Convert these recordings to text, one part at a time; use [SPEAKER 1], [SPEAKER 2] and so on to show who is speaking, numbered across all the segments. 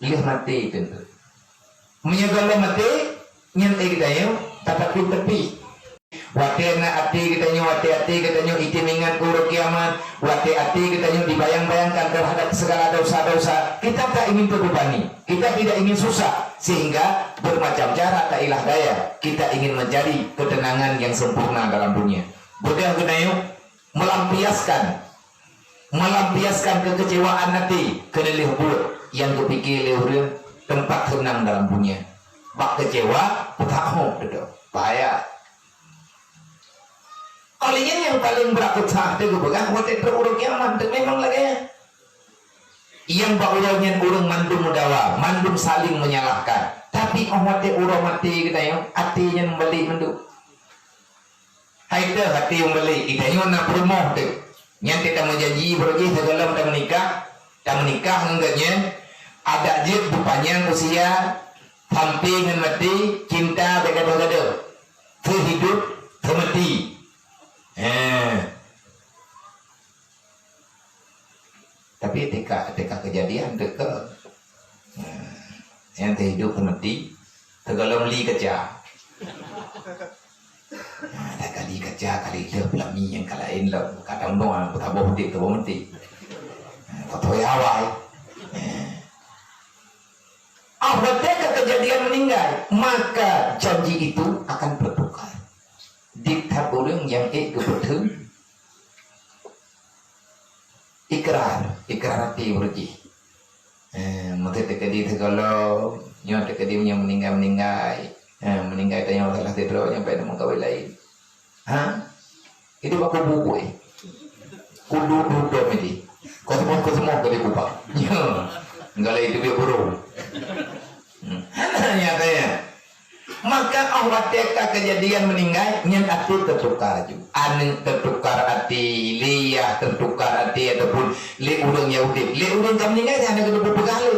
[SPEAKER 1] lih mati tentu. Menyegala mati nyantai kita yo tapi tepi. Wate na ati kita nyo, wate ati kita nyo itimingan urut kiamat, wate ati kita nyo dibayang-bayangkan terhadap segala dosa-dosa. Kita tak ingin terbebani, kita tidak ingin susah, sehingga bermacam cara tak ilah daya kita ingin mencari ketenangan yang sempurna dalam dunia. Bukan kita nyo melampiaskan kekecewaan hati ke lelih buat yang kepikir lelih tempat tenang dalam dunia. Bak kecewa, tahu betul, bahaya. Kalian yang paling berakut sah itu bukan waktu teruruk kiamat memang lagi. Yang baulanya urung mandum mudawa, mandum saling menyalahkan. Tapi waktu urung mati kita yang hatinya membeli mandu. Hai tu hati membeli, kita yang nak promoh tu. Yang kita mau janji berjanji segala kita menikah enggaknya ada je berpanjang usia, hampir dengan mati, cinta bergado-gado, terhidup, termati. Tapi ketika kejadian yang terhidup mati tergolong li kerja ada kali kerja kali dia pelami yang kalain lah kadang doang tabuh mati tahu ya awal ketika kejadian meninggal maka janji itu akan bertukar. Diktat orang yang kebetul ikrar hati berji. Mungkin terkadi kalau nyawa terkadi yang meninggal tanya masalah tidur nyampe nemu kawin lain. Itu aku buku kudu medi. Kau semua kali kupak. Enggak lah itu dia burung. Nyatanya. Maka Allah teka kejadian meninggal nyen hati tertukar juga. Anu tertukar hati, liyah tertukar hati ataupun li urang Yahudi. Li urang kamu meninggal hanya kedua berkali.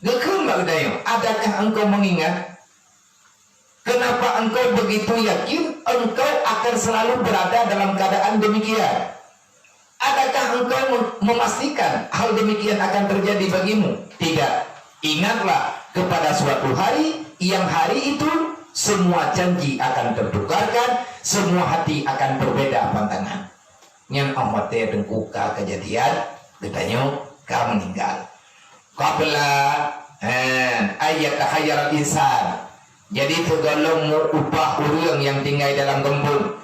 [SPEAKER 1] Gekun mbak Dayo, adakah engkau mengingat kenapa engkau begitu yakin engkau akan selalu berada dalam keadaan demikian? Adakah engkau memastikan hal demikian akan terjadi bagimu? Tidak. Ingatlah kepada suatu hari yang hari itu semua janji akan tertukarkan, semua hati akan berbeda pandangan. Yang amat dengkuka kejadian, katanya kau meninggal. Qabla ayat tahayyar insan. Jadi tergolong upah urang yang tinggal dalam gembung,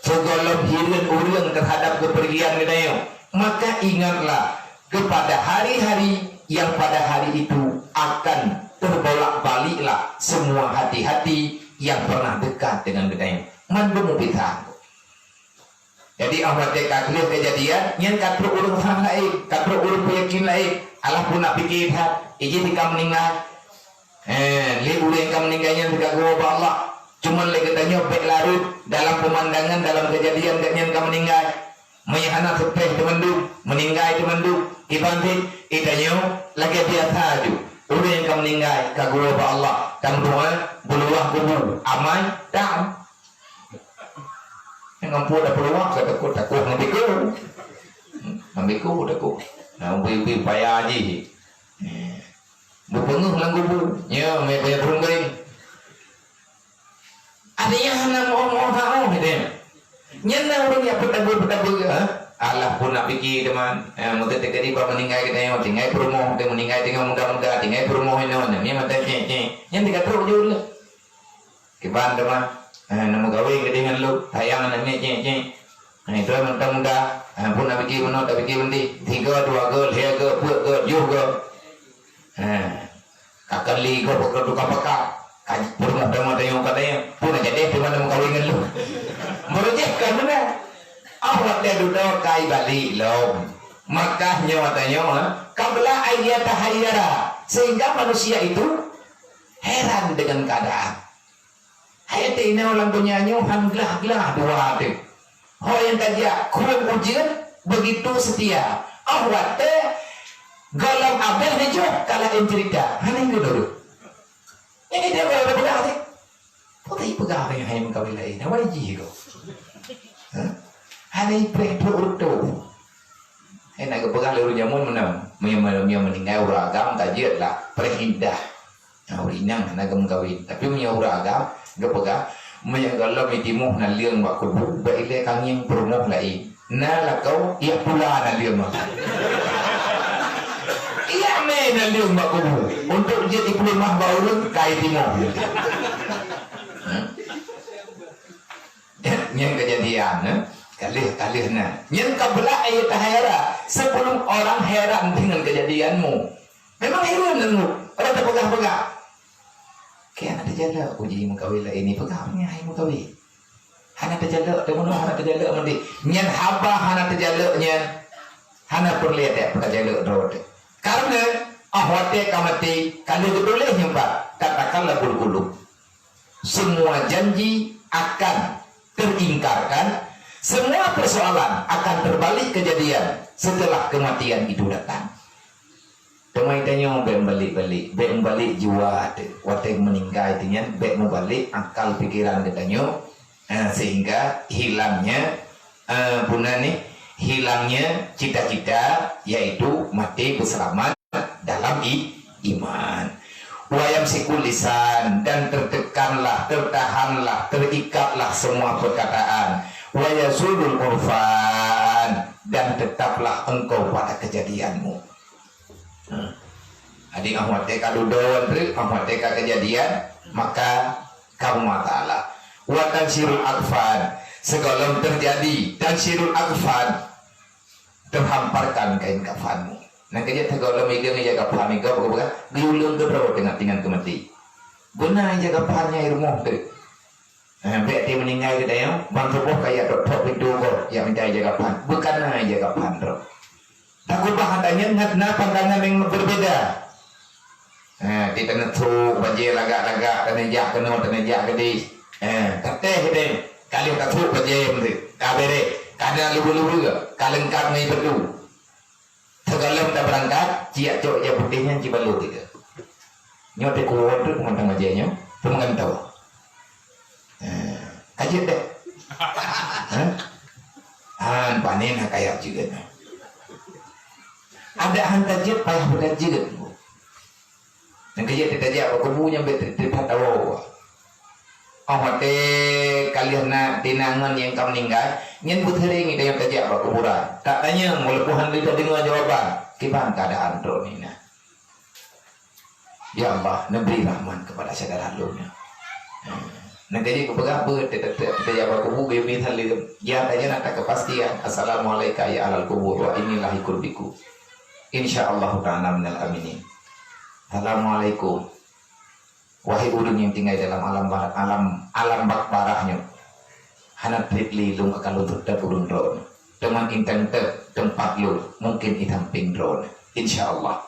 [SPEAKER 1] tergolong hirin urang terhadap kepergian katanya. Maka ingatlah kepada hari-hari yang pada hari itu akan terbolak-baliklah semua hati-hati yang pernah dekat dengan kita. Mandum kita. Jadi Allah dekat kejadian yang katru urung faham lain, katru urung yakin lain. Allah pun nak fikir hat, izin kita meninggal. Li urang kita meninggalnya tidak gua Allah. Cuma lagi tanya baik larut dalam pemandangan dalam kejadian yang kita meninggal. Mayahana sepeh temandu, meninggal temandu, ibantin, itanya lagi biasa aja. Orang yang kamu meninggal kagum kepada Allah dan doa berluah kubur aman dan yang kamu dah berluah saya takut ngambil ku nah ubi payah aja berpenguh lang kubur ya mereka berunggain adanya hanya mau tahu gitu nyana orang yang bertabur Allah pun nak fikir teman, mungkin terkadang kalau meninggal kita yang tinggal perumoh, dia meninggal tinggal muda-muda, tinggal perumoh ini mana, ni mata ceng, yang tiga terus jauh lah. Kiban teman, nama gawe dengan lu, tayang nanti ceng, itu muda-muda, pun nak fikir mana, tak fikir nanti, 3, 2 gol, 3 gol, 4 gol, 7 gol, kakak li gol, pokok tukar pakar, kaji perumoh teman tayang katanya, pun nak jadi teman nama gawe dengan lu, merujukkan mana? Allah dia duduk kai balik loh. Maka nyawatanya kabla ayat tahayyara sehingga manusia itu heran dengan keadaan. Hayat ini orang punya nyuhan gelah dua tu. Oh yang tadi kurang ujian begitu setia. Allah teh galam abel nejo kalau yang cerita. Hanya itu dulu. Yang dia berapa pegawai? Putih pegawai yang hayam kawilah ini. Apa jigo? Hari pre-pro enak ke pegang lalu jamun menang. meninggal uragam tajir lah perindah urinang nagam kawin tapi uragam gapega kalau mitimuh na liang ba kubu ba ile kanging promoh lain na lakau ia pula na liang ba ia me na liang ba kubu untuk jadi pelimah baurun kai timuh yang kejadian kalih na yang kabelah ayat tahera sebelum orang heran dengan kejadianmu memang heran lu orang terpegah-pegah kayak ada jala uji mengkawila ini pegahnya hai mengkawil hana terjala temen hana terjala mandi nyen haba hana terjala nyen hana perlihat ya terjala road karena ahwate kamati kalau boleh nyempat katakanlah bulu-bulu semua janji akan teringkarkan semua persoalan akan terbalik kejadian setelah kematian itu datang. Temai tanya balik jiwa waktu meninggal itu membalik akal pikiran katanya sehingga hilangnya hilangnya cita-cita yaitu mati berselamat dalam iman. Wayam sikul lisan dan tertekanlah, tertahanlah, terikatlah semua perkataan. Wayazulul urfan dan tetaplah engkau pada kejadianmu. Adik ahwat teka dudawan ahwat teka kejadian maka kamu ta'ala. Wa tansirul akfan segala terjadi tansirul akfan terhamparkan kain kafanmu. Nah kerja tegak megang jaga pahan itu apa diulang ke berapa dengan kemati. Benar jaga pahannya rumah tu. Berarti meninggal kita yang bang sebuah kayak doktor itu kok yang minta jaga pahan. Bukan jaga pahan tu. Takut bahannya ngat pandangan yang berbeda. Kita netu banjir lagak tenejak kena tenejak gede. Kata kita kali netu banjir mesti kabere kadang lubu-lubu ke kalengkap ni berdua. Segalam tak berangkat, ciak cok ya putihnya cibalu tiga. Nyote kuat tu pemandang majanya, pemantau. Kajet deh. Han panen kayak juga. Ada han kajet payah berkajet. Dan kajet terjadi apa kebunya berterima tahu. Ahwate kalian nak tinangan yang kau meninggal, nyen buthering itu yang kerja apa kuburan. Tak tanya, melepuhan kita dengar jawaban. Gimana keadaan drone ini? Ya Allah, beri rahman kepada saudara halunya. Nanti jadi keberapa? Kita jawab kubur bumi halim. Ya tanya nak kepastian. Assalamualaikum ya alal kubur wa inilah ikurbiku. Insyaallah ta'ala minal aminin. Assalamualaikum. Wahai urun yang tinggal dalam alam bak barahnya, hanat litli lung akan lutut dan urun drone. Teman intenter tempat lu mungkin hitam pink drone. Insya Allah.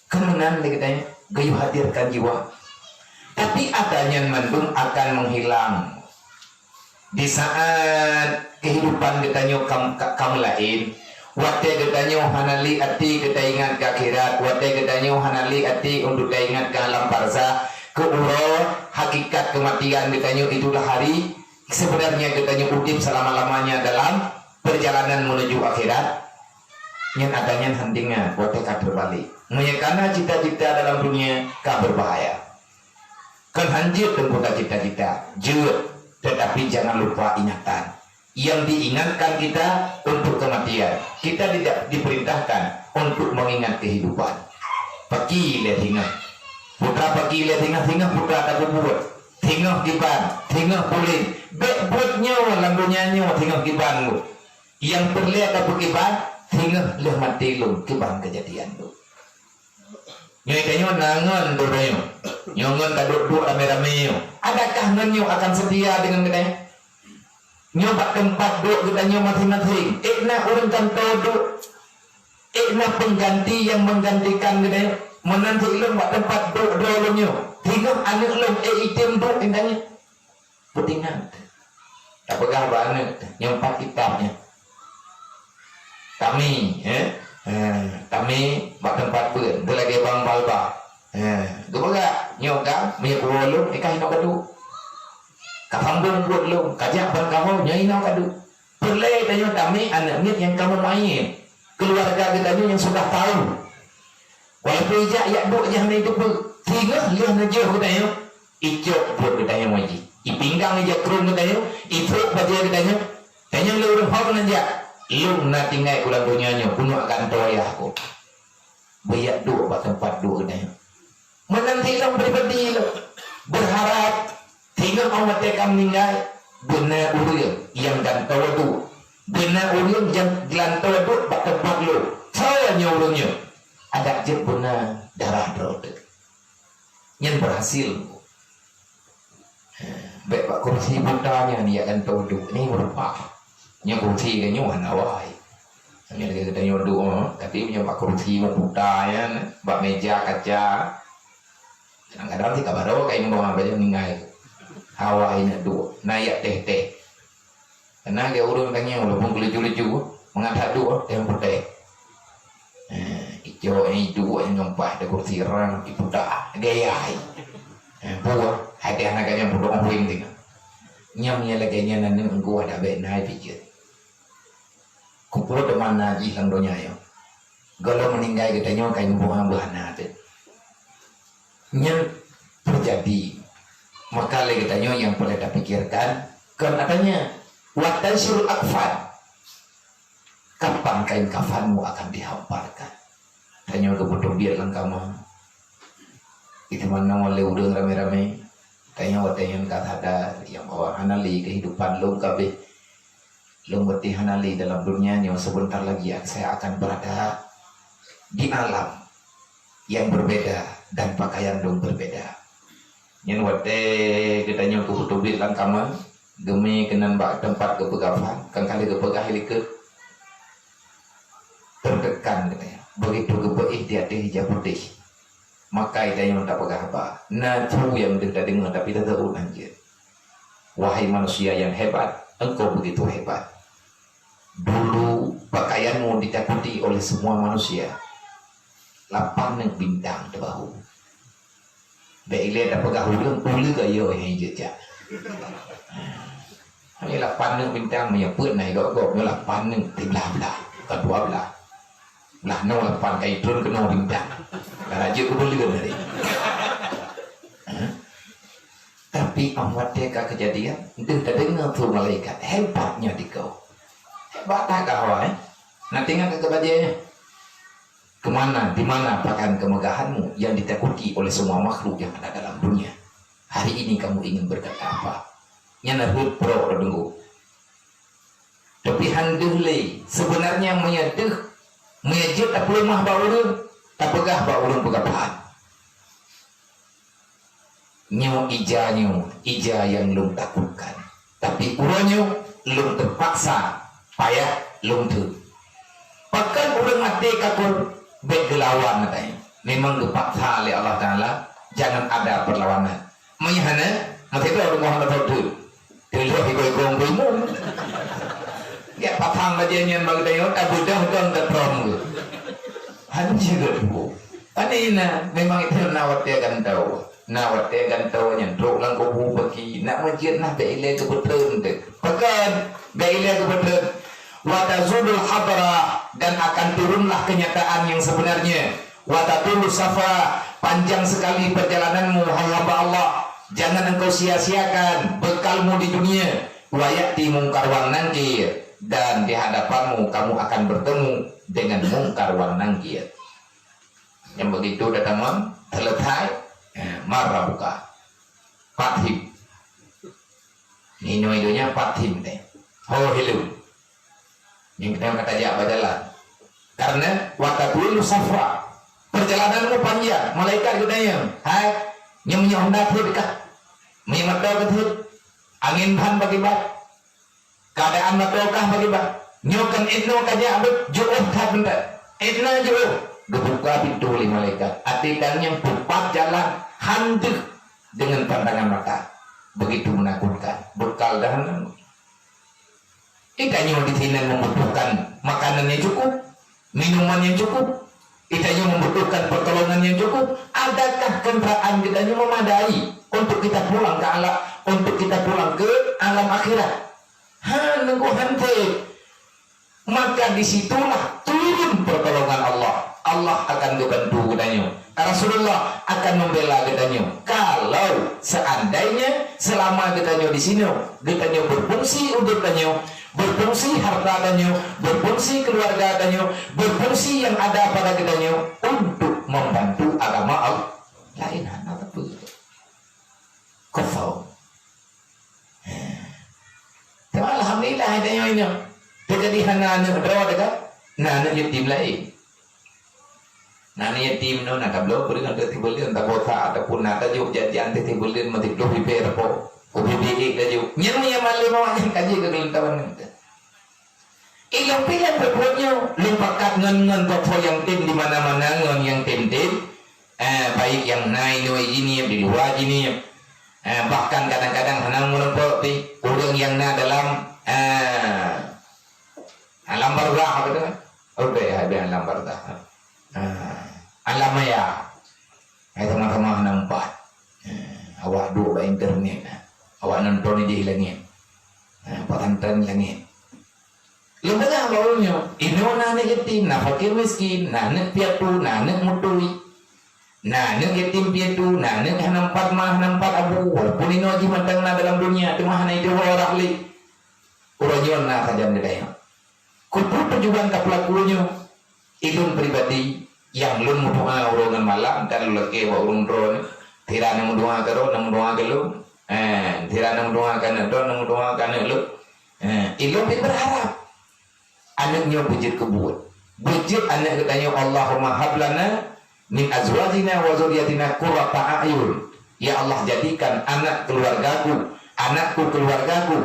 [SPEAKER 1] Kemudian kita gayu hadirkan jiwa. Tapi adanya mendung akan menghilang di saat kehidupan kita kamu lain. Waktu katanya hanali ati kita ingat ke akhirat, waktu katanya hanali ati untuk kita ingat ke alam barzah, ke uro hakikat kematian katanya itulah hari sebenarnya katanya udip selama-lamanya dalam perjalanan menuju akhirat. Yang adanya hentingnya waktu kita berbalik. Karena cita-cita dalam dunia kah berbahaya. Kan hanjir tengkuta cita-cita, jut, tetapi jangan lupa ingatan. Yang diingatkan kita untuk kematian. Kita tidak diperintahkan untuk mengingat kehidupan. Pagi lihat ingat. Putra pagi lihat ingat putra tak berbuat. Tengok kiban, tengok kulit. Bekbutnya lambunya tengok kibanmu. Yang terlihat apa kiban, tengok leh mati lu kiban kejadian lu. Nyai nangan dodayo. Nyongan tak duduk rame-rame. Adakah ngenyo akan setia dengan kita? Nyoba tempat duduk kita masing-masing. Ikna orang kantor duduk. Ikna pengganti yang menggantikan kita. Menanti ilmu buat tempat duduk dulunya. Tengok anak ilmu item duduk indahnya. Putingan. Tak pegah banget. Nyompak kitabnya. Kami. Kami buat tempat pun. Itu lagi bang balba. Itu pegah. Nyokam. Menyebut ulung. Ikan hinok kadu. Kapambung buat lu, kajak berkamu nyai nak kadu. Perleh tanya kami anak mit yang kamu main. keluarga kita yang sudah tahu. Walaupun ijak yak duk jangan itu tiga lihat aja kita yo. Icok buat kita yang wajib. Ipinggang aja kerung kita yo. Ifuk baca kita yo. Tanya lu orang hok aja. Lu nak tinggal kulang dunianya kuno akan toyah aku. Bayak duk buat tempat duk kita yo. Menanti orang pribadi lo berharap tinggal awak tekam meninggal benar uril yang dan tahu tu benar uril yang gelan tahu tu buat tempat lo. Saya nyuruhnya. Ada je benar darah roda yang berhasil. Baik pak kursi butanya dia akan tahu ni berapa yang kursi kan nyuhan awai ini lagi kita nyodoh tapi punya pak kursi butanya bak meja kaca kadang-kadang sih kabar kayak ngomong apa aja meninggal awai nak dua naik teh karena dia urun tanya walaupun lucu-lucu mengadap dua yang putih Ijo ini dua yang nyumpah ada kursi orang ibu dah gaya buah ada anaknya bodoh ngomong tinggal nyamnya lagi nanti engkau ada benar pikir kumpul teman naji lang donya yo kalau meninggal kita nyokai ngomong bahana tu yang terjadi maka lagi kita yang boleh kita pikirkan katanya watasyul akfan kapan kain kafanmu akan dihamparkan tanya kebutuhan biar kamu itu mana oleh udang rame-rame tanya yang kata ada yang bawa hanali kehidupan lo kabeh lo berarti hanali dalam dunia yang sebentar lagi saya akan berada di alam yang berbeda dan pakaian dong berbeda yang wate kita nyoba kebutuhan biar kamu demi kenan bak tempat kepegawan kan kali kepegah helikop tertekan katanya begitu kebeih dia hijab putih maka itu yang tak pegang apa natu yang tidak dengar tapi tak tahu anjir wahai manusia yang hebat engkau begitu hebat dulu pakaianmu ditakuti oleh semua manusia lapang neng bintang di bahu beile tak pegang hudung ulu kayo yang jejak ini lapang neng bintang menyebut naik gok lapang neng belah kedua belah lah no lapan kai turun ke no bintang raja ku boleh dari tapi amat teka kejadian itu tak dengar tu malaikat hebatnya di kau hebat tak kau nanti ingat ke bajanya kemana di mana pakaian kemegahanmu yang ditakuti oleh semua makhluk yang ada dalam dunia hari ini kamu ingin berkata apa nyana hut pro dengu tapi handele sebenarnya menyedih mejit tak boleh mah baurun tak pegah baurun pegapahan nyu ija yang lung takutkan tapi uranyo lung terpaksa payah lung tu pakan urang mati kakul begelawan katanya memang dipaksa oleh Allah Ta'ala jangan ada perlawanan menyahana mati itu orang Muhammad Rasul dia hikoi-hikoi ilmu ya patang bajian bagi tayo abu dah kan terprom anjir bu anina memang itu nawat dia kan tahu yang truk lang kubu bagi nak masjid nah beile kebetulan dek pakan beile kebetulan wa tazulul hadra dan akan turunlah kenyataan yang sebenarnya wa tatul safa panjang sekali perjalananmu hai hamba Allah jangan engkau sia-siakan bekalmu di dunia wa yati mungkar wan nangkir dan di hadapanmu kamu akan bertemu dengan mungkar wan nangkir yang begitu datang selesai marah buka pathim ini namanya pathim deh oh hilu yang kita kata jawab jalan karena watatul safra perjalananmu panjang malaikat gudanya hai yang menyondat dekat menyemata betul angin ban bagi bat keadaan matokah bagi bah nyokan etno kaja abet juuh kat benda etna juuh gebuka pintu oleh malaikat atikan yang tepat jalan handuk dengan pandangan mata begitu menakutkan bekal dahanan ikannya di sini membutuhkan makanan yang cukup minuman yang cukup ikannya membutuhkan pertolongan yang cukup adakah kendaraan kita memadai untuk kita pulang ke alam untuk kita pulang ke alam akhirat nunggu hante maka disitulah turun pertolongan Allah. Allah akan membantu katanya. Rasulullah akan membela katanya. Kalau seandainya selama katanya di sini, katanya berfungsi untuk katanya, berfungsi harta katanya, berfungsi keluarga katanya, berfungsi yang ada pada katanya untuk membantu agama Allah. Lain hana tapi kau. Alhamdulillah katanya ini. Jadi hana anak berapa dekat? Nah anak yatim lain. Nah anak yatim no nak kablo beri kan teti boleh entah kota ataupun nata juk jajan teti boleh mati belum hiper po. Ubi biik dah juk. Nyen yang malu mau yang kaji kegelintawan ni. Ilang pilihan berbuatnya lupakat ngen toko yang tim di mana-mana ngen yang tim. Baik yang naik no ini di luar ini. Bahkan kadang-kadang henang menempat di orang yang na dalam alam barzah apa tu kan? Okey, ada alam barzah. Alam maya. Ai teman-teman nampak. Awak duduk di internet. Awak nonton di langit. Parantan langit. Lembaga baunya. Ino na yatim, na fakir miskin, na piatu, na mutui. Na yatim piatu, na nampak mah nampak abu. Walaupun ino aji mantang na dalam dunia, cuma hana itu orang li. Orang na kajam dedaya. Kumpul perjuangan ke pelakunya ilun pribadi yang lun mudoa urongan malam dan lelaki wa urun drone tidak nak mudoa karo nak mudoa gelu tidak nak mudoa kan do nak mudoa kan lu ilun berharap anaknya bujit kebut bujit anak katanya Allahumma hablana min azwajina wa zurriyyatina qurrata a'yun ya Allah jadikan anakku keluargaku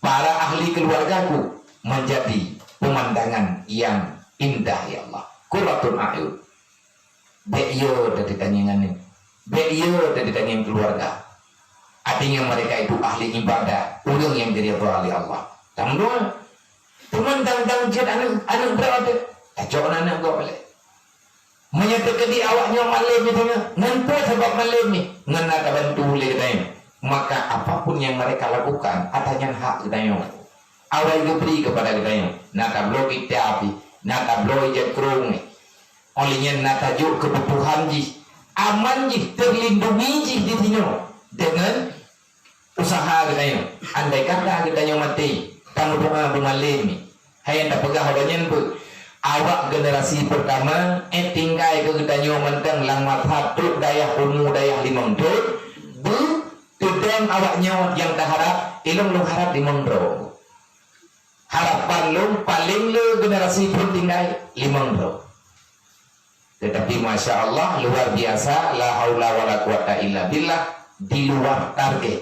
[SPEAKER 1] para ahli keluargaku menjadi pemandangan yang indah ya Allah. Qurratun a'yun. Be'yo dari tanyangan ini. Be'yo dari tanyangan keluarga. Artinya mereka itu ahli ibadah. Orang yang diridhai oleh Allah. Tambah. Teman tang jet anak berapa? Tajok anak kau balik. Menyatakan di awaknya malam itu ngapa sebab malam ni? Ngana ka bantu boleh katanya. Maka apapun yang mereka lakukan atanya hak katanya. Awal itu beri kepada kita nak tablo kita api, nak tablo ikat kerung, olehnya nak tajuk kebutuhan ji, aman ji, terlindungi ji di sini dengan usaha kita. Andai kata kita mati, kamu doa bumalem, hai anda pegang orangnya pun. Awak generasi pertama, tinggal ke kita mentang langmat satu daya umur daya limang tu, tudang awaknya yang tak harap, ilmu lu harap di mondro. Harapan lu paling lu generasi pun tinggal 5 bro. Tetapi masya Allah luar biasa, la haula wala quwata illa billah, di luar target.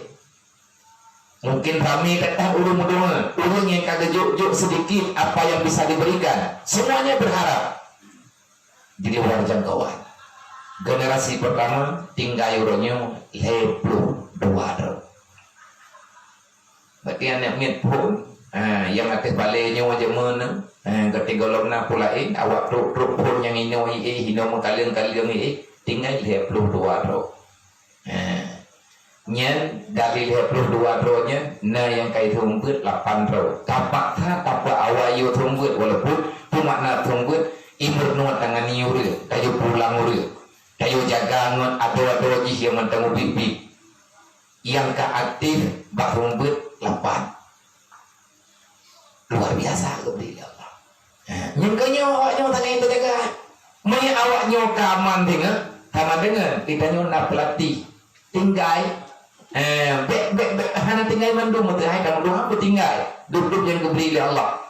[SPEAKER 1] Mungkin kami kata urung yang kagak juk sedikit apa yang bisa diberikan, semuanya berharap di luar jangkauan. Generasi pertama tinggal urungnya 52 bro. Berarti anak mit pun yang atas baliknya wajah mana ketika lomna pulain awak truk pun yang ini hino mengkalian tinggal 52 ro nyen dari 52 ro nya na yang kait rumput 8 ro tapak awak yo rumput walaupun tu makna rumput imur nuat tangan niur kayu pulang ur kayu jaga ngot ado ji yang mantang bibi yang ka aktif bak rumput 8 luar biasa kepada Allah. Nyengkanya awaknya tangan itu jaga. Maya awaknya kaman dengan kita nak pelatih tinggal hana tinggal mandung mata hai kamu doa aku tinggal duduk yang diberi oleh Allah.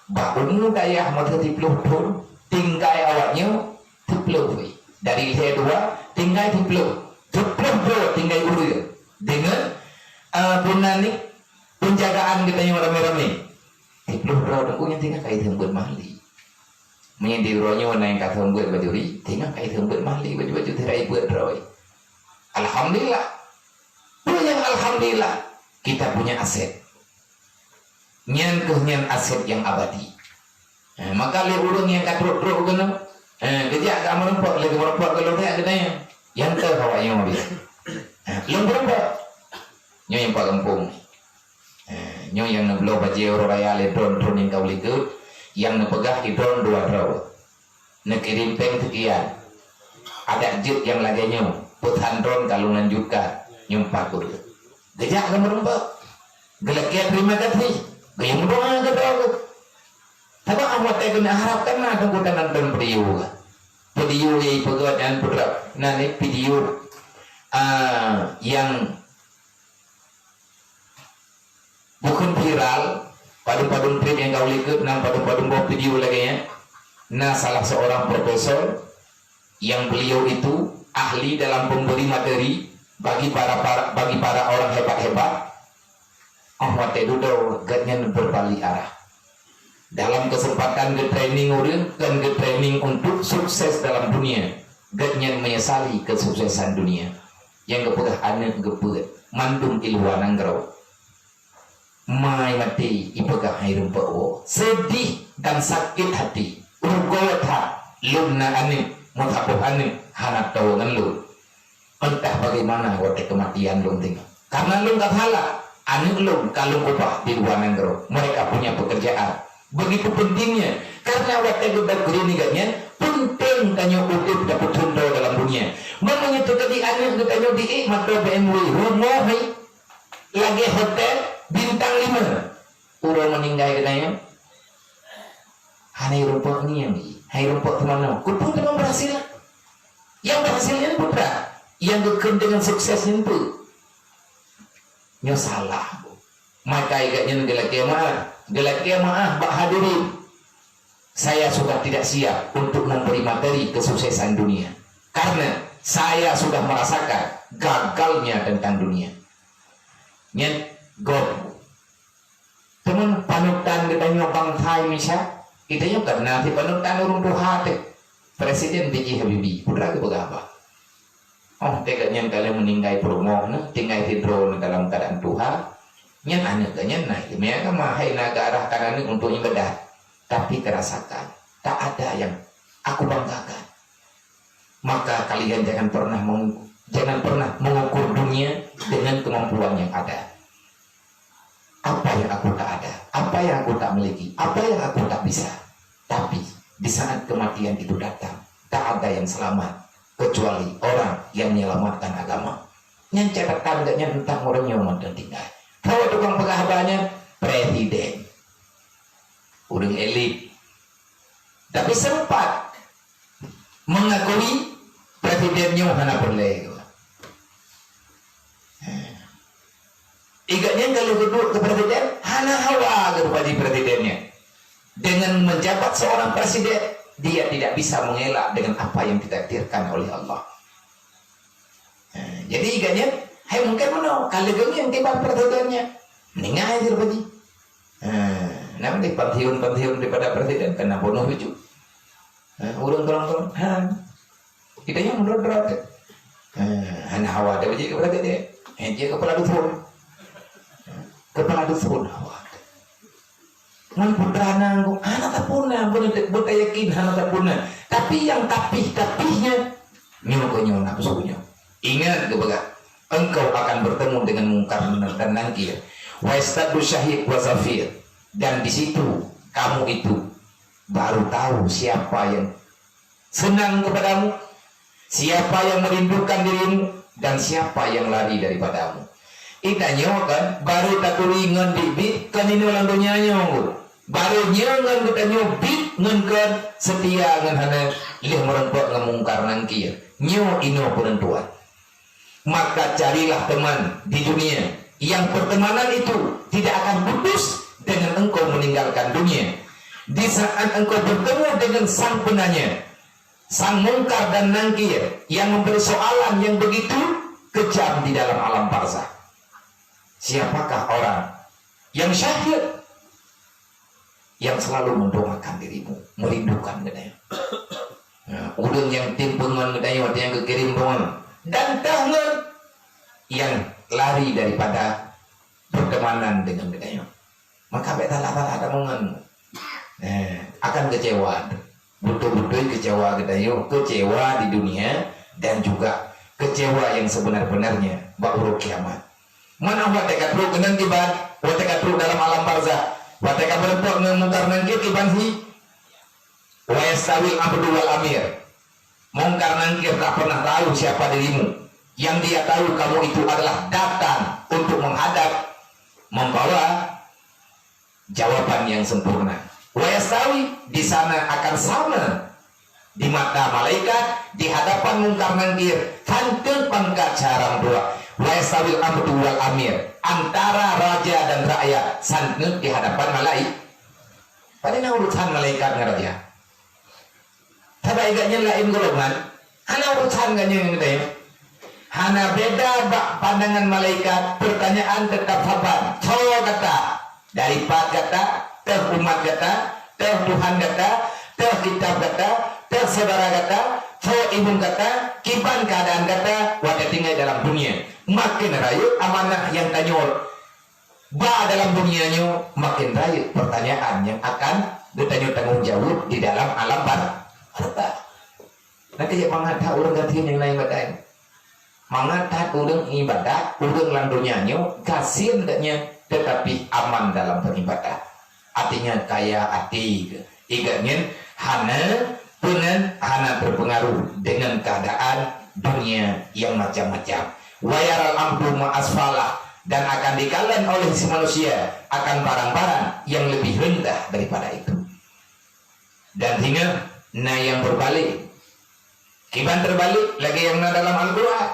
[SPEAKER 1] Baru daya mata tipluh pun tinggal awaknya tipluh dari saya dua tinggal tipluh tinggal uru dengan punani penjagaan kita yang rame-rame. Belum berapa punya tinggal kait hembut mahli. Menyendi ronya naik kata hembut bajuri, tinggal kait hembut mahli baju tirai buat roy. Alhamdulillah. Punya alhamdulillah kita punya aset. Nyan aset yang abadi. Maka le urang yang katruk kena. Kerja agak merempok kalau dia katanya. Yang terhawanya mobil. Belum berapa. Nyonya Pak Kampung. nyo yang neblo bajeo raya le drone yang kau likut yang nepegah di drone 2 draw nekirim peng sekian ada jet yang lagi nyo putan drone kalau lanjutkan nyumpak kudu gejak nomor 4 gelakian terima kasih gayung doa ke doa tapi awak tak kena harapkan ada kita nonton video yang pegadaian putra nanti video yang bukan viral padung-padung print yang kau lihat nah padung-padung bawa video lagi ya nah salah seorang profesor yang beliau itu ahli dalam memberi materi bagi para orang hebat-hebat ahwat itu gatnya berbalik arah dalam kesempatan ke training orang dan ke training untuk sukses dalam dunia gatnya menyesali kesuksesan dunia yang kepegah anak kepegah mandum ilwanan gerau mai mati ipegah hairum pewo sedih dan sakit hati urgota lumna anin mutapuh anin hanap tawangan lu entah bagaimana waktu kematian lu tinggal karena lu gak salah anin lu kalau upah di luanan gerau mereka punya pekerjaan begitu pentingnya karena waktu itu bergurinigannya penting kanyo udip dapat hundo dalam dunia makanya itu tadi anak kanyo di mata BMW rumah lagi hotel bintang 5 urang meninggal katanya hanai rumput ni yang hai rumput teman kudu teman berhasil yang berhasilnya putra yang gekun dengan sukses itu nyo salah maka ikatnya gelak kiamah bak hadirin saya sudah tidak siap untuk memberi materi kesuksesan dunia karena saya sudah merasakan gagalnya tentang dunia nyet God teman panutan kita nyobang Thai misal kita nyobang nanti panutan urung Tuhan Presiden B.J. Habibie putra ke apa oh tegaknya kalian meninggal promo tinggal hidro dalam keadaan Tuhan nyen anaknya naik mereka mahai naga arah kanan untuk ibadah tapi terasakan tak ada yang aku banggakan maka kalian jangan pernah mengukur dunia dengan kemampuan yang ada apa yang aku tak ada apa yang aku tak miliki apa yang aku tak bisa tapi di saat kematian itu datang tak ada yang selamat kecuali orang yang menyelamatkan agama yang catatan gaknya tentang orang yang dan tinggal kalau tukang pengahbannya presiden orang elit tapi sempat mengakui presidennya hana boleh igaknya kalau duduk ke presiden hana hawa kepada presidennya dengan menjabat seorang presiden dia tidak bisa mengelak dengan apa yang ditakdirkan oleh Allah jadi igaknya hai mungkin mana kalau gini yang tiba presidennya meninggal aja berarti nanti pantiun daripada presiden kena bunuh lucu urang tolong kita yang menurut hana hawa dia berarti kepada dia kepala dusun awak ngan putra nanggung anak tak punah buta yakin anak tak punah tapi yang tapih-tapihnya nyokonyo nafsunya ingat kebaga engkau akan bertemu dengan mungkar dan nakir wa istadu syahid wa zafir dan di situ kamu itu baru tahu siapa yang senang kepadamu siapa yang merindukan dirimu dan siapa yang lari daripadamu itanya kan baru tak turingan bibit kan ini orang dunia baru nyangan kita nyobit ngan setia ngan hana lih merempok ngemungkar nangkir nyo ino penentuan maka carilah teman di dunia yang pertemanan itu tidak akan putus dengan engkau meninggalkan dunia di saat engkau bertemu dengan sang penanya sang mungkar dan nangkir yang memberi soalan yang begitu kejam di dalam alam barzakh. Siapakah orang yang syahid yang selalu mendoakan dirimu, merindukan katanya. Udang yang timpungan katanya waktu yang kekirim doang dan tangan yang lari daripada pertemanan dengan katanya. Maka betalah ada mongan akan kecewa, betul-betul kecewa katanya, kecewa di dunia dan juga kecewa yang sebenar-benarnya ba'urul kiamat. Mana awak dekat lu kenang tiba wateka tu dalam alam barzah, wateka berempok mungkar nangkir kibanhi, wa yastawil abdu wal amir. Mungkar nangkir tak pernah tahu siapa dirimu. Yang dia tahu kamu itu adalah datang untuk menghadap, membawa jawaban yang sempurna. Wa yastawi di sana akan sama di mata malaikat, di hadapan mungkar nangkir, kantul pangkat carang dua. Wa yastawil abdu wal amir, antara raja dan rakyat santun di hadapan malaikat. Padahal urusan malaikat ngaraja. Tapi agaknya lain golongan. Hana urusan gaknya yang kita. Hana beda pandangan malaikat. Pertanyaan tetap sabar. Coba kata dari pat kata, ter umat kata, ter Tuhan kata, ter kitab kata, ter saudara kata, coba ibu kata, kiban keadaan kata, wadah tinggal dalam dunia. Makin rayu amanah yang tanyol. Ba dalam dunianya makin rayu pertanyaan yang akan ditanya tanggung jawab di dalam alam harta. Nanti ya mengatakan orang gantian yang lain badan. Mengatakan orang ibadah, orang landunya kasihan katanya, tetapi aman dalam beribadah. Artinya kaya hati. Iganya hana dengan hana berpengaruh dengan keadaan dunia yang macam-macam. Wayaral amdu ma'asfalah, dan akan dikalahin oleh si manusia akan barang-barang yang lebih rendah daripada itu. Dan hingga nah yang berbalik, kiban terbalik lagi yang dalam Al-Quran.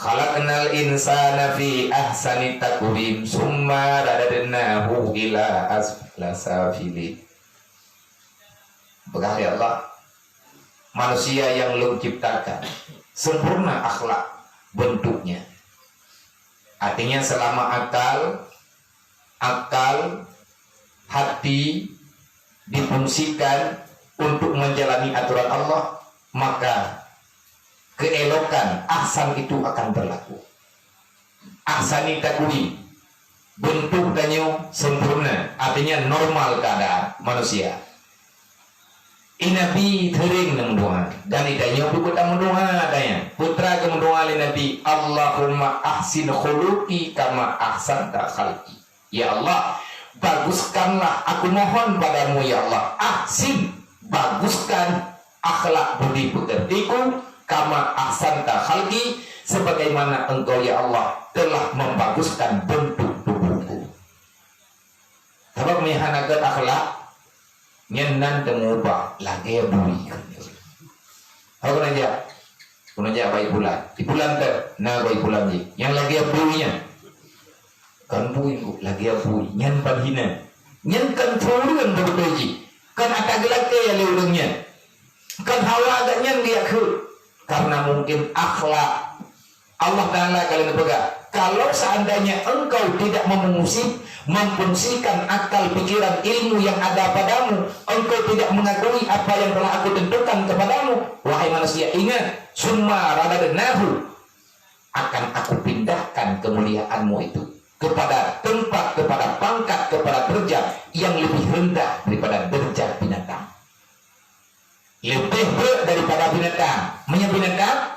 [SPEAKER 1] Khalaqnal insana fi ahsani taqwim summa radadnahu ila asfala safilin. Berkata Allah, manusia yang lu ciptakan sempurna akhlak bentuknya. Artinya selama akal, hati difungsikan untuk menjalani aturan Allah, maka keelokan ahsan itu akan berlaku. Ahsani taqwim, bentuknya sempurna, artinya normal keadaan manusia. Nabi tering mendoa dan idanya buku tak mendoa adanya. Putra ke mendoa oleh Nabi, Allahumma ahsin khuluqi kama ahsanta khalqi. Ya Allah, baguskanlah aku mohon padamu ya Allah. Ahsin, baguskan akhlak budi pekertiku kama ahsanta khalqi, sebagaimana engkau ya Allah telah membaguskan bentuk tubuhku. Sebab mihanagat akhlak nyenan tengubah lagi ya bui. Aku nanya baik bulan di bulan ter na baik bulan ni yang lagi ya buinya kan bui lagi ya bui nyen panhina nyen kan furun berbeji kan ada gelake ya leurungnya kan hawa agaknya dia ke karena mungkin akhlak Allah Ta'ala kalian pegang. Kalau seandainya engkau tidak memfungsikan akal, pikiran, ilmu yang ada padamu, engkau tidak mengakui apa yang telah aku tentukan kepadamu, wahai manusia, ingat, summa radadnahu, akan aku pindahkan kemuliaanmu itu kepada tempat, kepada pangkat, kepada derajat yang lebih rendah daripada derajat binatang, lebih berat daripada binatang. Menyebut binatang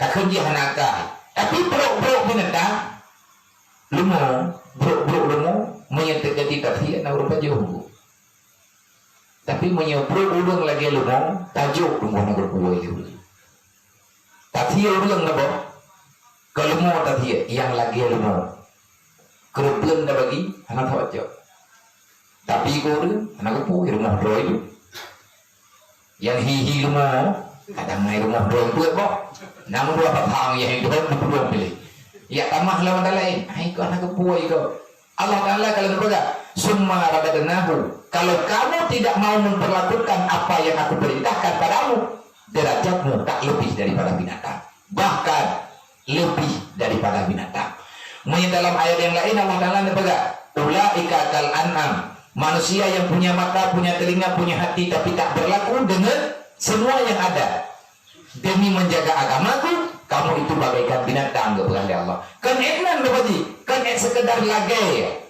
[SPEAKER 1] kakenji hanaka, tapi bro binatang lumo bro lumo menyatakan tidak hian rupa jauh, tapi menyebut ulung lagi lumo tajuk lumo nak berbuai itu tapi ulung nabo kalau lumo tadi yang lagi lumo kerupian dah bagi anak tajuk, tapi kau anak berbuai rumah bro itu yang hihi lumo kadang mai rumah bro itu kok namun dua patang yang hidup belum pilih. Ya tamah lawan lain. Hai kau anak kepuai kau. Allah Taala kalau berkata, summa radadnahu. Kalau kamu tidak mau memperlakukan apa yang aku perintahkan padamu, derajatmu tak lebih daripada binatang. Bahkan lebih daripada binatang. Dalam ayat yang lain Allah Taala berkata, ulaika kal an'am. Manusia yang punya mata, punya telinga, punya hati tapi tak berlaku dengan semua yang ada. Demi menjaga agamaku, kamu itu bagaikan binatang kepada Allah. Kan enan berbagi, kan sekedar lage.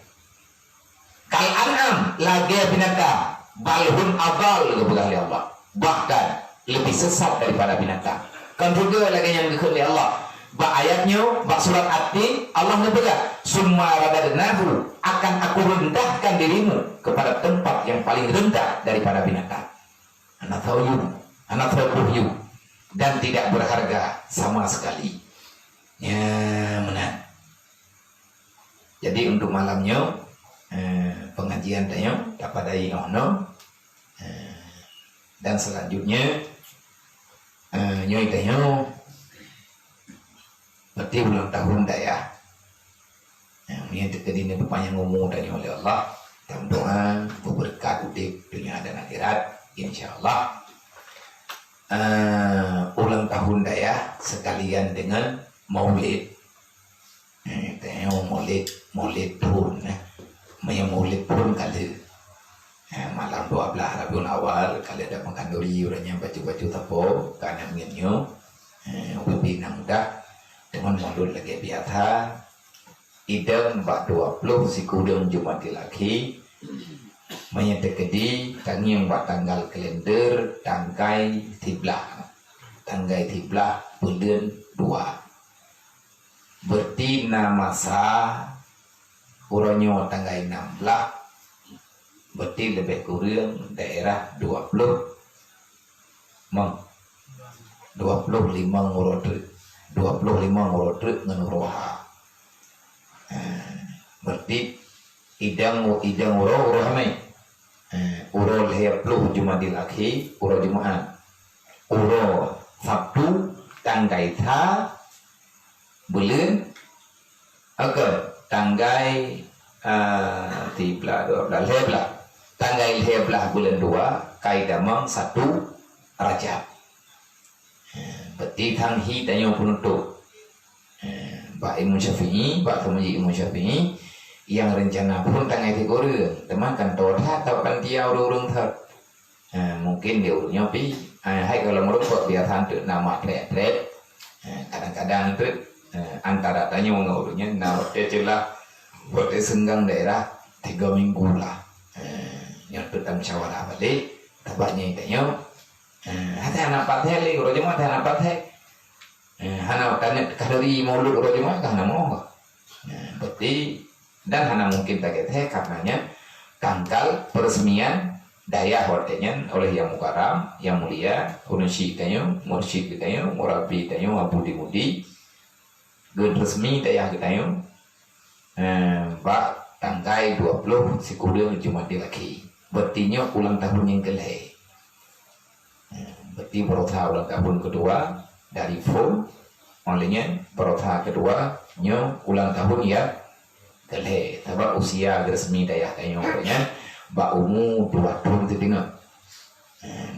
[SPEAKER 1] Kal an'am, lage binatang, balhun abal kepada Allah. Bahkan lebih sesat daripada binatang. Kan juga lagi yang dikatakan Allah. Ba ayatnya, ba surat At-Tin, Allah berkata, "Summa radadnahu," akan aku rendahkan dirimu kepada tempat yang paling rendah daripada binatang. Anak tahu anak tahu dan tidak berharga sama sekali. Ya, menang. Jadi untuk malamnya pengajian tanya dapat dari ono dan selanjutnya nyoi tanya berarti ulang tahun dah ya. Yang terjadi banyak ngomong tanya oleh Allah dan doa berberkat udip dunia dan akhirat insyaallah. Ulang tahun dah ya sekalian dengan maulid. Tengok maulid pun maulid pun kali malam 12 Rabiul Awal kali ada makan duri orangnya baju-baju tapo karena mengenyo lebih mudah dengan maulid lagi biasa idam 20 si kudung Jumat lagi menyetekedi tanging buat tanggal kalender tangkai tiblah bulan 2 berarti nama sah uronyo tanggal 16 berarti lebih kurang daerah 25 ngurut ngenuroha berarti idang uro hamai uro lehepluh Jumadil Akhir uro Jumat uro Sabtu tanggai tha bulan agar tanggai 13 tanggai 12 bulan 2 kai damang 1 Rajab berarti tanghi tanya penutup Pak Imam Syafi'i Pak Temuji Imam Syafi'i yang rencana pun tanggai 3 orang teman kan toda atau kan dia urung thar mungkin dia urungnya pi hai kalau merokok biasa untuk nama trek kadang-kadang itu antara tanya ngurusnya nah celah buat senggang daerah 3 minggu lah yang tetap musyawarah balik tabaknya tanya hati anak pathe li urut cuma anak pathe hana tanya kadari maulud urut cuma kana mau berarti dan hana mungkin tak karenanya tanggal peresmian daya hortenya oleh yang mukaram yang mulia kunusi tanya mursyid tanya murabi tanya abu dimudi gun resmi daya tanya Pak tangkai 20 si kudung Jumat lagi berartinya ulang tahun yang kelih berarti berotha ulang tahun kedua dari full olehnya berotha kedua nyo ulang tahun ya kelih sebab usia resmi daya tanya orangnya ba umur 2 tahun setinggal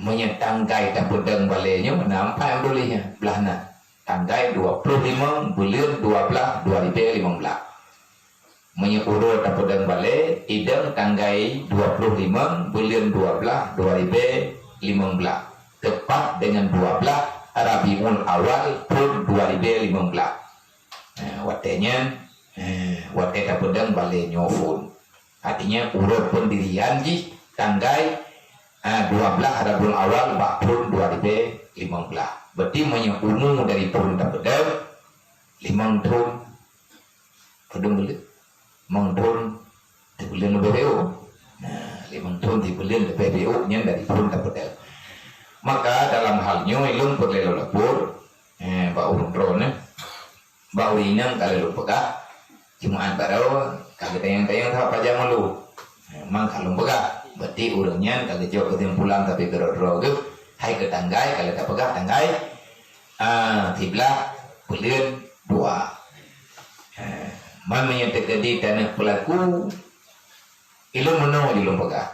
[SPEAKER 1] menyetangkai tak pedang baliknya menampak bolehnya belahna tangkai 25 bulan 12 2015 menyepuro tak pedang balik idang tangkai 25 bulan 12 2015 tepat dengan 12 Rabiul Awal pun 2015 watenya wate tak pedang balik nyofun artinya urut pendirian di tanggai 12 Rabiul Awal tahun 2015 berarti umur dari tahun terpedal 5 tahun kedung beli 5 tahun di bulan BPO 5 tahun di bulan BPO nya dari tahun terpedal maka dalam halnya ilung perlu lapor Pak Urun Pak Urinang kalau lupa Jumat baru kagak tayang-tayang apa aja malu memang kalau pegah berarti urangnya kagak jauh ketimpulan tapi gerok-gerok hai ke tanggai kalau tak pegah tanggai tiblah bulan 2 mamanya terjadi tanah pelaku ilmu menang ilmu pegah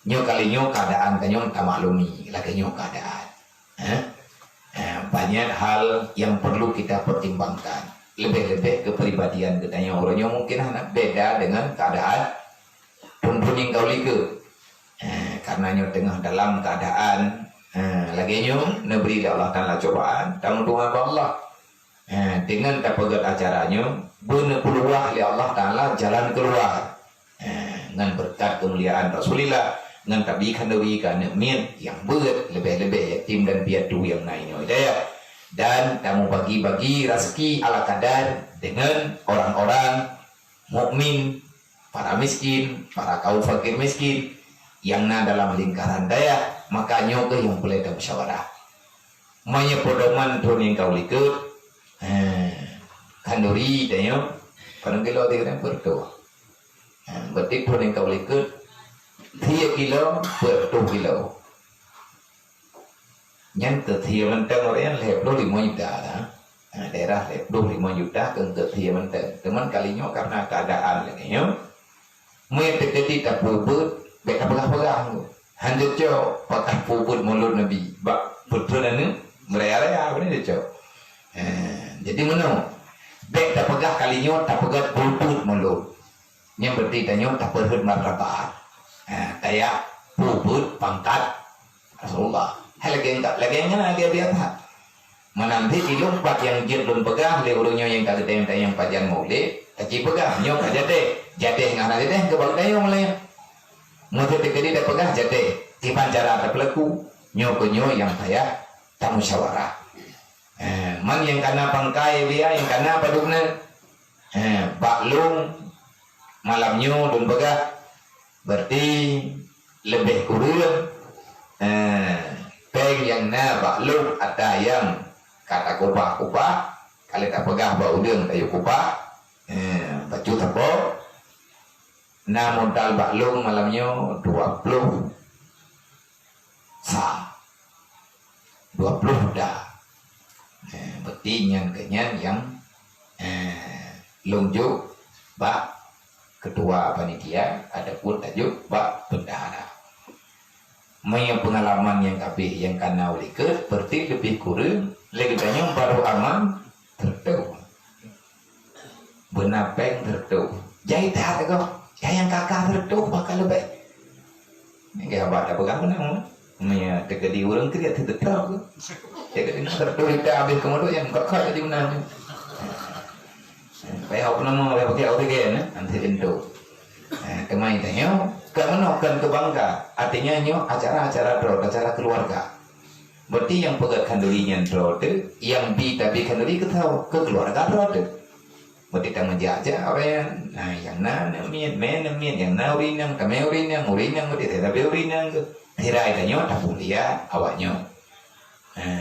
[SPEAKER 1] nyo kali nyo keadaan kanyo tak maklumi lagi nyo keadaan banyak hal yang perlu kita pertimbangkan lebih-lebih kepribadian katanya orangnya mungkin anak beda dengan keadaan pun yang kau liku karenanya tengah dalam keadaan lagi nyo neberi Allah Ta'ala cobaan tamu doa Allah dengan tak pegat acaranya benar peluang oleh Allah Ta'ala jalan keluar dengan berkat kemuliaan Rasulullah dengan tabikan dari nikmat yang berat lebih-lebih yatim dan piatu yang lainnya hidayah dan kamu bagi-bagi rezeki ala kadar dengan orang-orang mukmin, para miskin, para kaum fakir miskin yang dalam lingkaran daya. Makanya ke yang boleh ada musyawarah. Manya pedoman turun yang kau likut, kanduri dayo, parang kilo tiga berdoa. Berarti turun yang kau likut, 3 kilo per 2 kilo. Nhân từ thiệt mình trăng rồi anh lẹp đôi 5 juta dah. Daerah lẹp đôi 5 juta kan ke thiệt mình trăng. Teman kalinya karena keadaan lagi ya. Mungkin terjadi tak berbut, betul pegah-pegah. Hanya jo pakai puput mulut Nabi. Bak betul ni meraya apa ni jo. Jadi mana? Bek tak pegah kalinya tak pegah puput mulut. Yang berarti tanya tak perhut martabat. Kayak puput pangkat Rasulullah. Hay là geng na dia biar tak menanti ilung pak yang jir belum pegang le urunyo yang kagak yang pajan maulid kaci pegang nyo jate ngana jate ke bang dayo mulai mau tekedi dah pegang jate di pancara ada pelaku nyo yang kaya tak musyawarah man yang kana pangkai dia yang kana padukna baklung malamnyo belum pegang berarti lebih kurang peng yang baklung ada yang kata kubah kalau tak pegah bau udang kayu kubah baju tebo modal baklung malamnya 20 sa 20 dah berarti kenyan yang lungjuk bak ketua panitia adapun tajuk bak bendahara. Punya pengalaman yang kabeh yang kana uliket berarti lebih kurang lagi banyak baru aman tertuh benapeng tertuh jahit hati kok yang kakak tertuh bakal lebih enggak ada pegang benang punya tegadi orang kriya tertuh tegadi tertuh itu habis kemudian yang kakak jadi menang kayak apa nama oleh pakai OTG nanti itu kemain tanya kemenangkan kebangga artinya nyo acara-acara drone acara keluarga berarti yang pegat kandurinya drone yang bi tapi kanduri ketahu ke keluarga drone berarti kita menjajah orang nah yang namien yang urinang kami urinang berarti tidak urinang hirai tanya tak mulia awaknya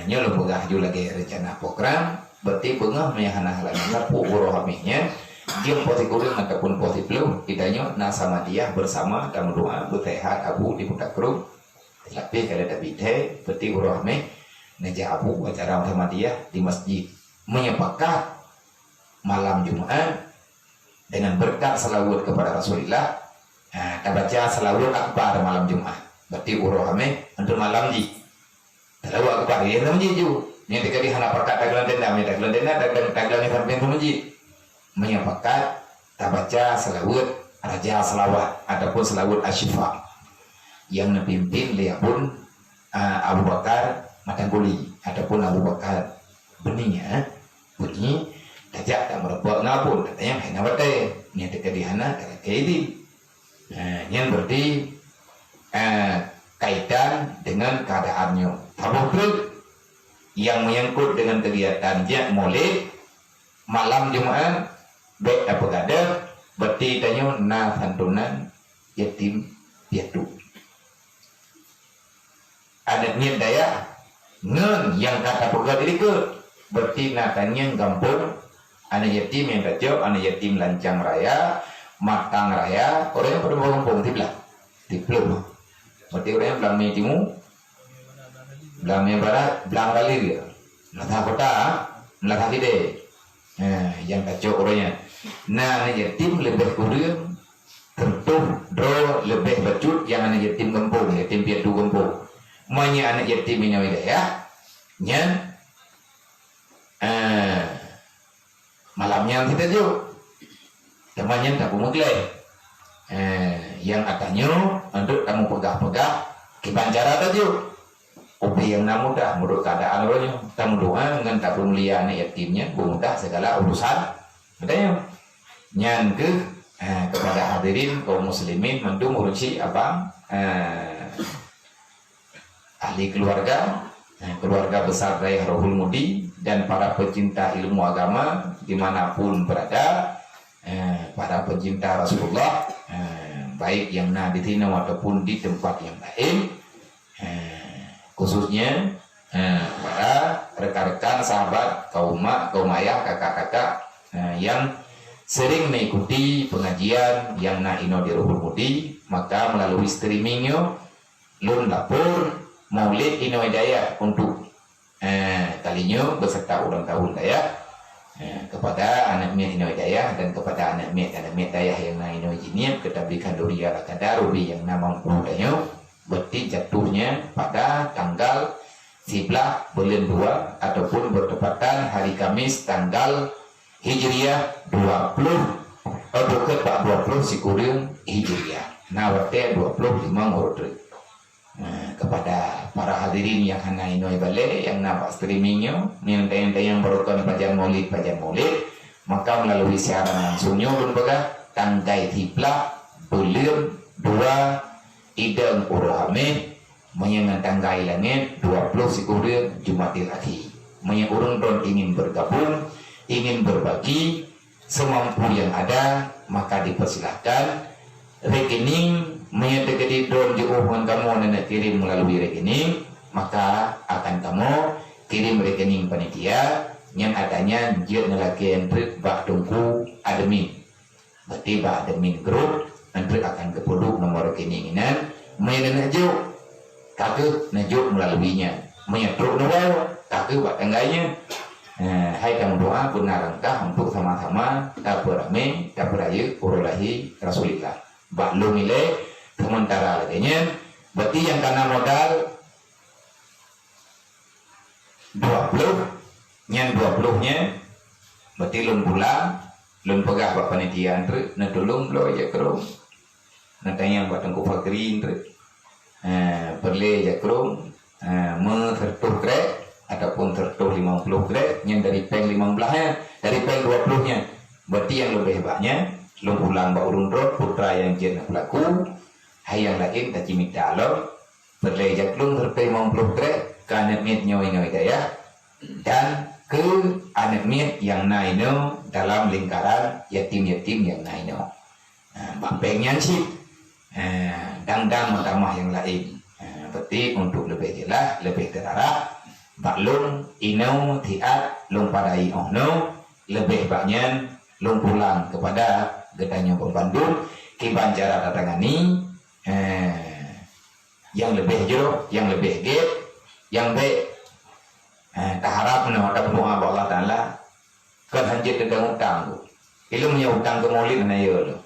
[SPEAKER 1] nyo lo pegat juga lagi rencana program berarti pengah meyahana halangan pukul rohaminya dia posisi kurang ataupun posisi belum tidaknya sama dia bersama dalam doa bertehat abu di putar kerum tapi kalau ada bidai berarti urahme ngejak abu acara sama dia di masjid menyepakat malam Jumat dengan berkat salawat kepada Rasulullah kita baca salawat akbar malam Jumat berarti urahme untuk malam di salawat akbar ya sama juga ini ketika dihana pakat taglan tenda taglan sampai ke masjid menyampaikan tabaca selawat raja selawat ataupun selawat asyifa yang dipimpin liapun Abu Bakar Matangkuli ataupun Abu Bakar benihnya bunyi tajak tak merebut ngapun katanya hanya wate ni tekadihana kaidi yang berarti kaitan dengan keadaannya tabuh yang menyangkut dengan kegiatan Maulid malam Jumat baik apa kada berarti tanya santunan yatim piatu ada niat daya ngen yang kata pegat diri ke berarti natanya gampung anak yatim yang kacau anak yatim lancang raya matang raya orang yang pada kampung tiblum berarti orang yang belang timu belang barat belang kali dia melata kota melata kide yang kacau orangnya anak yatim lebih kurang tertuh draw lebih bacut yang anak yatim kampung yatim piatu kampung manya anak yatim ini wilayah nya malamnya kita juga temannya tak pemuklai yang katanya untuk kamu pegah-pegah kibancara tadi Ubi yang mudah menurut keadaan orangnya tamu doa dengan tak mulia anak yatimnya mudah segala urusan katanya nyan kepada hadirin kaum muslimin mendung urusi abang ahli keluarga keluarga besar Dayah Rohul Mudi dan para pecinta ilmu agama dimanapun berada, para pecinta Rasulullah, baik yang di sini ataupun di tempat yang lain, khususnya para rekan-rekan, sahabat, kaum mak, kaum ayah, kakak-kakak yang sering mengikuti pengajian yang ino di Rohul Mudi, maka melalui streamingnya lun lapor Maulid Ino Hidayah untuk kalinya beserta ulang tahun Dayah kepada anak miat Ino Hidayah dan kepada anak miat Dayah yang Ino Jiniyat ketablikan Doria Lakadarubi yang mampu danyo berarti jatuhnya pada tanggal 11 bulan 2 ataupun bertepatan hari Kamis tanggal Hijriah 20 Sikurung Hijriah. Nah, berarti 25 Ngordri. Kepada para hadirin yang hana inoi balik yang nampak streamingnya yang tayang berukun pajan maulid, maka melalui siaran langsungnya berbagai tanggai tiplah bulir 2 idang uruhame menyengat tanggai langit 20 Sikurung Jumatil Akhir. Menyang urun ingin bergabung, ingin berbagi semampu yang ada, maka dipersilahkan rekening menyedekati drone jauhan kamu dan kirim melalui rekening, maka akan kamu kirim rekening panitia yang adanya dia nelaki entrik bak tungku admin, berarti bak admin grup entrik akan kepuduk nomor rekening ini menyedekati kakek najuk melaluinya menyetruk nawal kakek bak tangganya. Hai kamu doa benar langkah untuk sama-sama tak beramai tak berayu urulahi Rasulullah bak lu nilai sementara lainnya, berarti yang karena modal 20 nya berarti lun pulang lun pegah bak panitia antri na tolong lo aja krom na tanya buat tengku fakiri antri perle aja krom tertuh krek ataupun tertuh 50 krek yang dari peng 15 nya dari peng 20 nya berarti yang lebih banyak lun pulang bak urun rot putra yang jenak pelaku hayang lain tak cimit dalam berlejak lung terpilih mampu krek ke anak miat nyawa Hidayah dan ke anak miat yang naino dalam lingkaran yatim-yatim yang naino bampengnya sih dang-dang matamah yang lain berarti untuk lebih jelas lebih terarah baklung ino tiat lung padai ono lebih banyak lung pulang kepada gedanya pembandul kiban cara datangani yang lebih jeruk, yang lebih gede, yang baik. Tak harap menawar doa Allah Taala kan hanya tentang utang. Ilmu yang utang ke maulid na yo.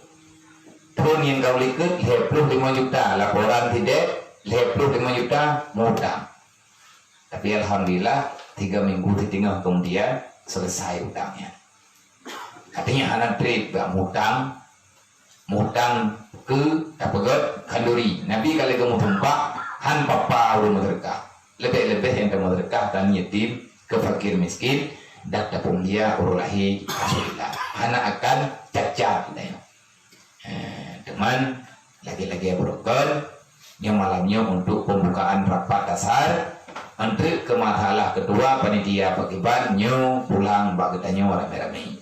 [SPEAKER 1] Pun yang kau likut 25 juta, laporan tidak 25 juta utang. Tapi alhamdulillah 3 minggu ditinggal kemudian selesai utangnya. Artinya anak trip gak mutang ke tapagat kanduri Nabi kali kamu tumpak han papa urun mereka lebih-lebih yang mereka dan yatim ke fakir miskin dan tapung dia urulahi Rasulullah anak akan cacat teman lagi-lagi berukun yang malamnya untuk pembukaan rapat dasar untuk ke masalah kedua panitia pakiban nyo pulang bagetannya rame-rame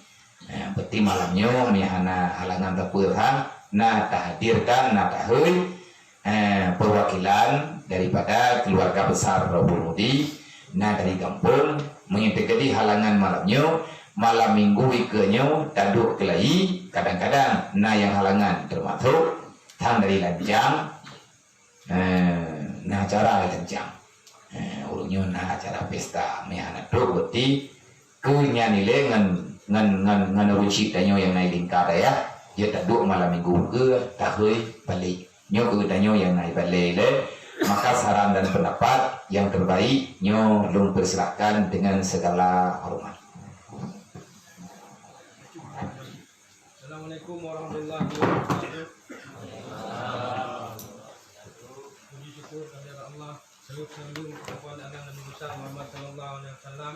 [SPEAKER 1] berarti malamnya mihana halangan terpurhan nah hadirkan nah tahui perwakilan daripada keluarga besar Rohul Mudi nah dari kampung mengintegrasi halangan malamnya malam minggu ikenya taduk kelahi kadang-kadang nah yang halangan termasuk tang dari Lanjang nah acara Lanjang urungnya nah acara pesta mihana tu berarti kunya nilai ngan rucik danyo yang naik lingkar ya dia taduk malam minggu ke tahui balik nyo ke danyo yang naik balik le maka saran dan pendapat yang terbaik nyo lung persilakan dengan segala hormat.
[SPEAKER 2] Assalamualaikum warahmatullahi wabarakatuh. Puji syukur kepada Allah, salut selalu kepada Nabi besar Muhammad sallallahu alaihi wasallam.